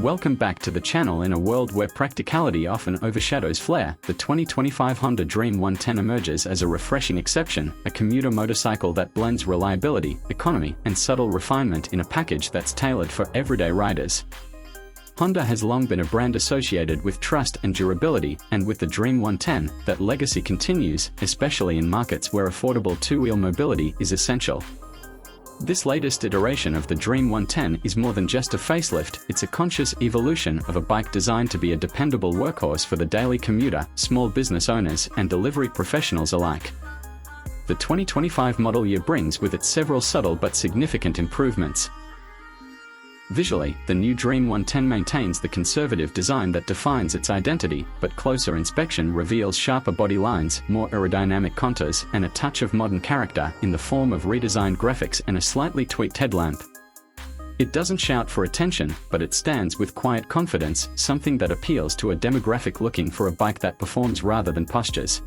Welcome back to the channel. In a world where practicality often overshadows flair, the 2025 Honda Dream 110 emerges as a refreshing exception, a commuter motorcycle that blends reliability, economy, and subtle refinement in a package that's tailored for everyday riders. Honda has long been a brand associated with trust and durability, and with the Dream 110, that legacy continues, especially in markets where affordable two-wheel mobility is essential. This latest iteration of the Dream 110 is more than just a facelift, it's a conscious evolution of a bike designed to be a dependable workhorse for the daily commuter, small business owners, and delivery professionals alike. The 2025 model year brings with it several subtle but significant improvements. Visually, the new Dream 110 maintains the conservative design that defines its identity, but closer inspection reveals sharper body lines, more aerodynamic contours, and a touch of modern character in the form of redesigned graphics and a slightly tweaked headlamp. It doesn't shout for attention, but it stands with quiet confidence, something that appeals to a demographic looking for a bike that performs rather than postures.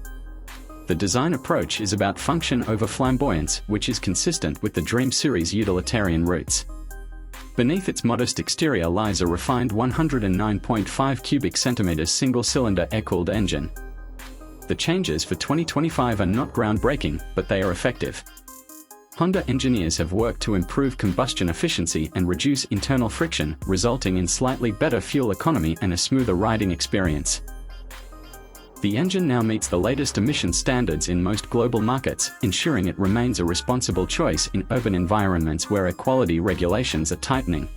The design approach is about function over flamboyance, which is consistent with the Dream series' utilitarian roots. Beneath its modest exterior lies a refined 109.5 cubic centimeters single-cylinder air-cooled engine. The changes for 2025 are not groundbreaking, but they are effective. Honda engineers have worked to improve combustion efficiency and reduce internal friction, resulting in slightly better fuel economy and a smoother riding experience. The engine now meets the latest emission standards in most global markets, ensuring it remains a responsible choice in urban environments where air quality regulations are tightening.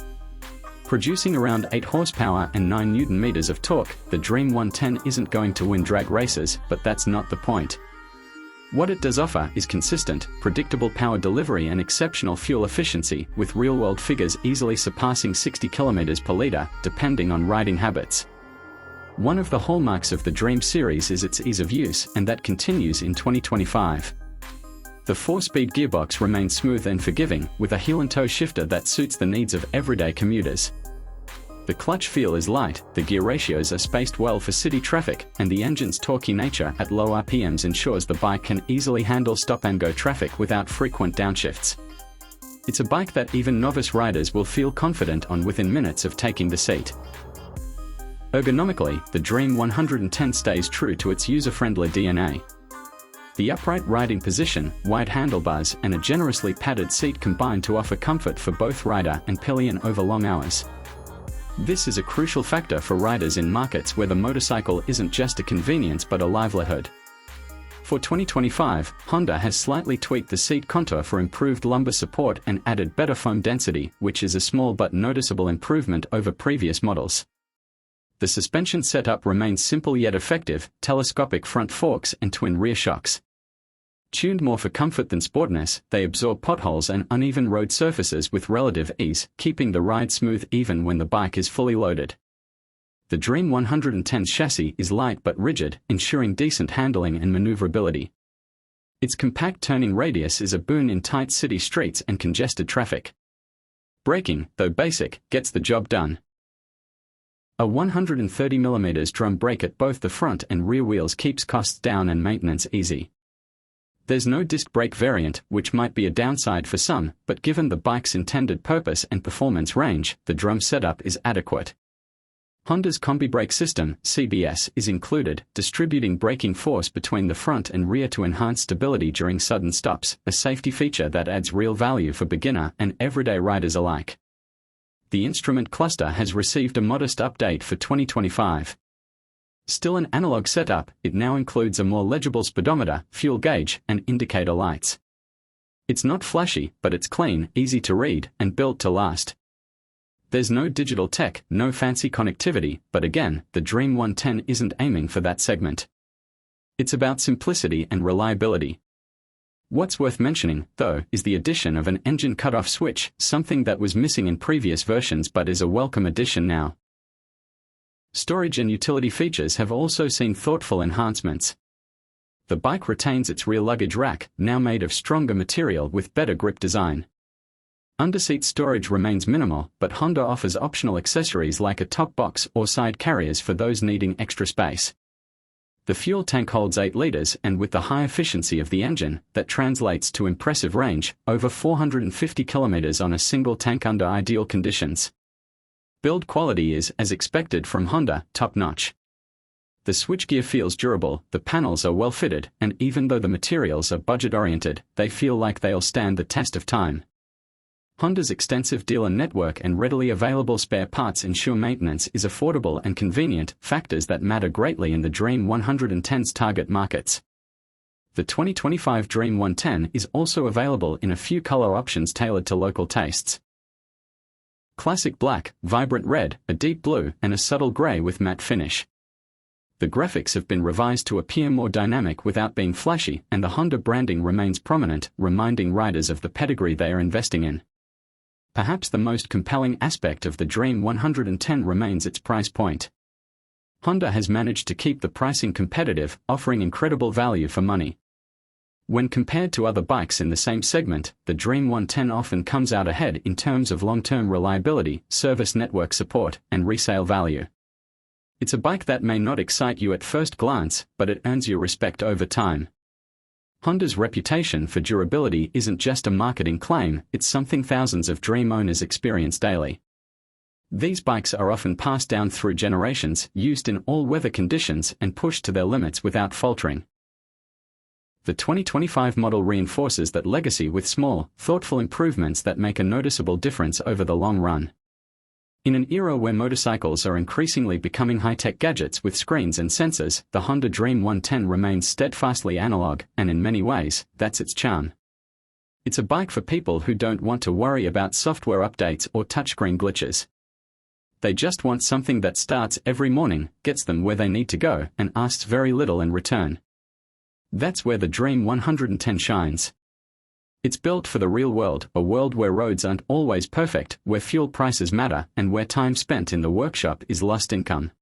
Producing around 8 horsepower and 9 Nm of torque, the Dream 110 isn't going to win drag races, but that's not the point. What it does offer is consistent, predictable power delivery and exceptional fuel efficiency, with real-world figures easily surpassing 60 km per litre, depending on riding habits. One of the hallmarks of the Dream series is its ease of use, and that continues in 2025. The 4-speed gearbox remains smooth and forgiving, with a heel-and-toe shifter that suits the needs of everyday commuters. The clutch feel is light, the gear ratios are spaced well for city traffic, and the engine's torquey nature at low RPMs ensures the bike can easily handle stop-and-go traffic without frequent downshifts. It's a bike that even novice riders will feel confident on within minutes of taking the seat. Ergonomically, the Dream 110 stays true to its user-friendly DNA. The upright riding position, wide handlebars, and a generously padded seat combine to offer comfort for both rider and pillion over long hours. This is a crucial factor for riders in markets where the motorcycle isn't just a convenience but a livelihood. For 2025, Honda has slightly tweaked the seat contour for improved lumbar support and added better foam density, which is a small but noticeable improvement over previous models. The suspension setup remains simple yet effective, telescopic front forks and twin rear shocks. Tuned more for comfort than sportiness, they absorb potholes and uneven road surfaces with relative ease, keeping the ride smooth even when the bike is fully loaded. The Dream 110's chassis is light but rigid, ensuring decent handling and maneuverability. Its compact turning radius is a boon in tight city streets and congested traffic. Braking, though basic, gets the job done. A 130mm drum brake at both the front and rear wheels keeps costs down and maintenance easy. There's no disc brake variant, which might be a downside for some, but given the bike's intended purpose and performance range, the drum setup is adequate. Honda's Combi Brake System, CBS, is included, distributing braking force between the front and rear to enhance stability during sudden stops, a safety feature that adds real value for beginner and everyday riders alike. The instrument cluster has received a modest update for 2025. Still an analog setup, it now includes a more legible speedometer, fuel gauge, and indicator lights. It's not flashy, but it's clean, easy to read, and built to last. There's no digital tech, no fancy connectivity, but again, the Dream 110 isn't aiming for that segment. It's about simplicity and reliability. What's worth mentioning, though, is the addition of an engine cutoff switch, something that was missing in previous versions but is a welcome addition now. Storage and utility features have also seen thoughtful enhancements. The bike retains its rear luggage rack, now made of stronger material with better grip design. Underseat storage remains minimal, but Honda offers optional accessories like a top box or side carriers for those needing extra space. The fuel tank holds 8 liters, and with the high efficiency of the engine, that translates to impressive range, over 450 kilometers on a single tank under ideal conditions. Build quality is, as expected from Honda, top-notch. The switchgear feels durable, the panels are well-fitted, and even though the materials are budget-oriented, they feel like they'll stand the test of time. Honda's extensive dealer network and readily available spare parts ensure maintenance is affordable and convenient, factors that matter greatly in the Dream 110's target markets. The 2025 Dream 110 is also available in a few color options tailored to local tastes. Classic black, vibrant red, a deep blue, and a subtle gray with matte finish. The graphics have been revised to appear more dynamic without being flashy, and the Honda branding remains prominent, reminding riders of the pedigree they are investing in. Perhaps the most compelling aspect of the Dream 110 remains its price point. Honda has managed to keep the pricing competitive, offering incredible value for money. When compared to other bikes in the same segment, the Dream 110 often comes out ahead in terms of long-term reliability, service network support, and resale value. It's a bike that may not excite you at first glance, but it earns your respect over time. Honda's reputation for durability isn't just a marketing claim, it's something thousands of Dream owners experience daily. These bikes are often passed down through generations, used in all weather conditions, and pushed to their limits without faltering. The 2025 model reinforces that legacy with small, thoughtful improvements that make a noticeable difference over the long run. In an era where motorcycles are increasingly becoming high-tech gadgets with screens and sensors, the Honda Dream 110 remains steadfastly analog, and in many ways, that's its charm. It's a bike for people who don't want to worry about software updates or touchscreen glitches. They just want something that starts every morning, gets them where they need to go, and asks very little in return. That's where the Dream 110 shines. It's built for the real world, a world where roads aren't always perfect, where fuel prices matter, and where time spent in the workshop is lost income.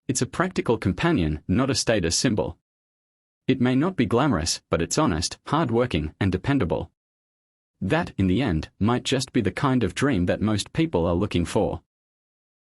It's a practical companion, not a status symbol. It may not be glamorous, but it's honest, hard-working, and dependable. That, in the end, might just be the kind of dream that most people are looking for.